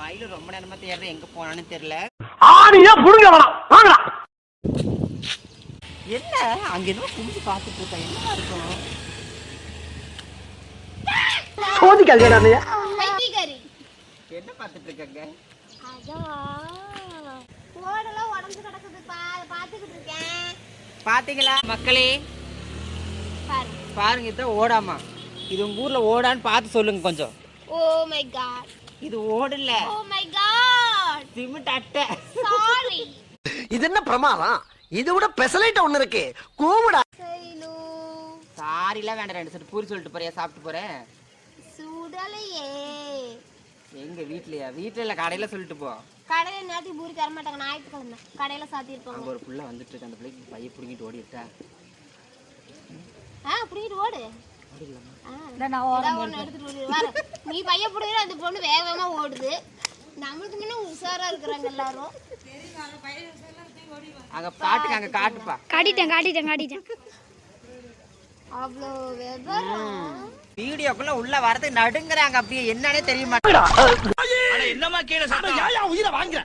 மயிலு ரொம்ப நேரமா தேடுற எங்க போனான்னு தெரியல. ஆனியா புடுங்க வேணாம் வாங்கடா. என்ன அங்க என்ன குடிச்சு பாத்துட்டு இருக்கா? என்ன இருக்கும்? சோதி கல்யாணம் என்ன பாத்துட்டு இருக்காங்க? பாத்தீங்களா மக்களே? பாருங்க இதான் ஓடாமா. இது உங்க ஊர்ல ஓடான்னு பார்த்து சொல்லுங்க கொஞ்சம். ஓ மை காட், இது ஓடல. ஓ மை காட், சிமெண்ட் அட்டை. சாரி. இது என்ன பிரமாதம்? இது விட பெசலைட் ஒண்ணு இருக்கு. கூமுடா. சைலு சாரிலாம் வேண்டாம். 2 செட் பூரி சொல்லிட்டு போறியா? சாப்பிட்டு போறேன். சுடலையே. எங்க வீட்லயா? வீட்ல இல்ல, கடையில சொல்லிட்டு போ. கடையில நேத்து பூரி தர மாட்டாங்க, ஞாயிற்றுக்கிழமை கடையில சாத்தி இருப்பாங்க. அங்க ஒரு புள்ள வந்துட்டு இருக்கு. அந்த பிள்ளைக்கு பைய புடிங்கிட்டு ஓடிட்டா. புடிங்கிட்டு ஓடு. ஓடிடலாமா? எடுத்துட்டு ஓடு. நீ பைய புடிங்கிற அந்த பொண்ணு வேகமா ஓடுது. நம்மளுக்கு முன்ன உஷாரா இருக்கிறாங்க எல்லாரும். அங்க பாட்டுக்கு அங்க காட்டுப்பா. காட்டிட்டேன். அவ்வளோ விவரம். வீடியோக்குள்ள உள்ள வரதுக்கு நடுங்கறாங்க. அப்படியே என்னன்னே தெரிய மாட்டேங்குது. அட என்னமா கீழ சத்தம்? ஏயா உயிரை வாங்குற?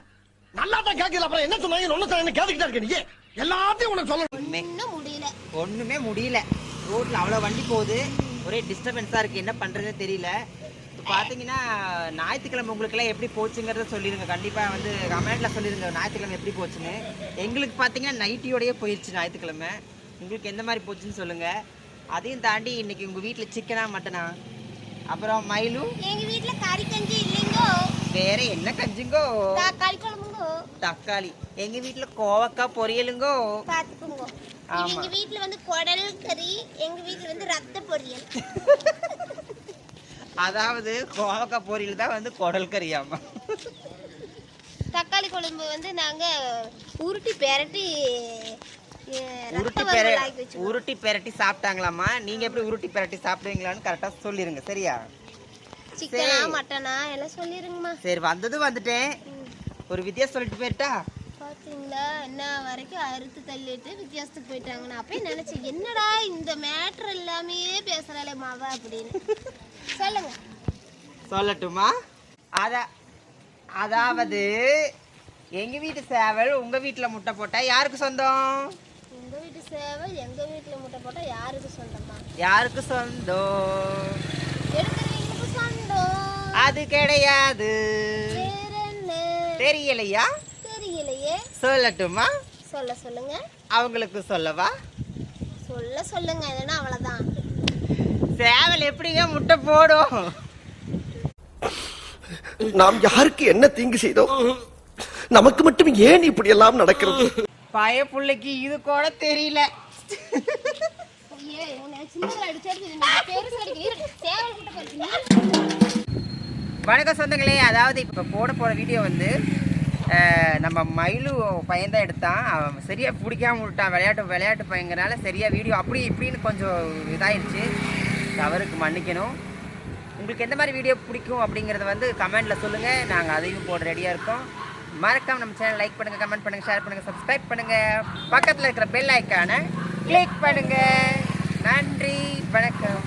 நல்லா தான் கேக்கல. அப்புறம் என்ன சொன்னாங்க? ஒண்ணு சொன்னா கேட்டுக்கிட்டே இருக்க நீ. எல்லாத்தையும் உனக்கு சொல்லணும். ஒண்ணுமே முடியல. ரோட்ல அவ்வளவு வண்டி போகுது. ஒரே டிஸ்டர்பன்ஸா இருக்கு. என்ன பண்றதுன்னு தெரியல. இப்போ பாத்தீங்கன்னா ஞாயிற்றுக்கிழமை உங்களுக்கு எல்லாம் எப்படி போச்சுங்கிறத சொல்லிடுங்க. கண்டிப்பா வந்து கமெண்ட்ல சொல்லிடுங்க ஞாயிற்றுக்கிழமை எப்படி போச்சுன்னு. எங்களுக்கு பாத்தீங்கன்னா நைட்டியோடய போயிடுச்சு ஞாயிற்றுக்கிழமை. உங்களுக்கு எந்த மாதிரி போச்சுன்னு சொல்லுங்க. அதையும் தாண்டி இன்னைக்கு உங்க வீட்டுல சிக்கனா மட்டனா? அப்புறம் மயிலு எங்க வீட்ல கறி கஞ்சி இல்லைங்கோ. வேற என்ன கஞ்சிங்கோ? தக்காளி குழம்புங்கோ. தக்காளி. எங்க வீட்டுல கோவக்காய் பொரியலுங்கோ. பாத்துக்குங்கோ. எங்க வீட்ல வந்து குடல் கறி, எங்க வீட்ல வந்து ரத்த பொரியல். அதாவது கோவக்காய் பொரியல் தான் வந்து குடல் கறியாமா. தக்காளி குழம்பு வந்து நாங்க உருட்டி பெரட்டி உருட்டி பெரட்டி சாப்பிட்டாங்களாமா. நீங்க எப்படி உருட்டி பெரட்டி சாப்பிடுவீங்களான்னு கரெக்டா சொல்லிருங்க. சரியா? சிக்கனா மட்டனா எல்லாம் சொல்லிருங்கம்மா. சரி, வந்துட்டேன். ஒரு வித்தியாசம் சொல்லிட்டு போயிட்டா? பாத்தீங்களா என்ன வரைக்கும் அறுத்து தள்ளிட்டு வித்தியாசத்துக்கு போயிட்டாங்க. நான் அப்பயே நினைச்சேன், என்னடா இந்த மேட்டர் எல்லாமே பேசுறாளே மாவ அப்படின்னு. சொல்லுங்க. சொல்லட்டுமா? அதாவது எங்க வீட்டு சேவல் உங்க வீட்டுல முட்டை போட்டா யாருக்கு சொந்தம்? உங்க வீட்டு சேவல் எங்க வீட்டுல முட்டை போட்டா யாருக்கு சொந்தமா? யாருக்கு சொந்தம்? எடுக்கிறவங்களுக்கு சொந்தம். அது கிடையாது. வேற என்ன? தெரியலையா? தெரியலையே. சொல்லட்டுமா? சொல்லுங்க. அவங்களுக்கு சொல்லவா? சொல்லுங்க. இல்லைன்னா அவ்வளவுதான். சேவல் எப்படிங்க முட்டை போடும்? நாம் யாருக்கு என்ன தீங்கு செய்தோம்? நமக்கு மட்டும் ஏன் இப்படி எல்லாம் நடக்கிறது? பய புள்ளைக்கு இது கூட தெரியல. வணக்கம் சொந்தங்களே. அதாவது இப்போ போற வீடியோ வந்து நம்ம மயிலு பையன் தான் எடுத்தான். அவன் சரியா பிடிக்காம விட்டான். விளையாட்டு பையங்கிறனால சரியா வீடியோ அப்படி இப்படின்னு கொஞ்சம் இதாயிடுச்சு. தவறுக்கு மன்னிக்கணும். உங்களுக்கு எந்த மாதிரி வீடியோ பிடிக்கும் அப்படிங்கிறத வந்து கமெண்ட்டில் சொல்லுங்கள். நாங்கள் அதையும் போட ரெடியாக இருக்கோம். மறக்காம நம்ம சேனல் லைக் பண்ணுங்கள், கமெண்ட் பண்ணுங்கள், ஷேர் பண்ணுங்கள், சப்ஸ்கிரைப் பண்ணுங்கள். பக்கத்தில் இருக்கிற பெல் ஐக்கானை கிளிக் பண்ணுங்கள். நன்றி, வணக்கம்.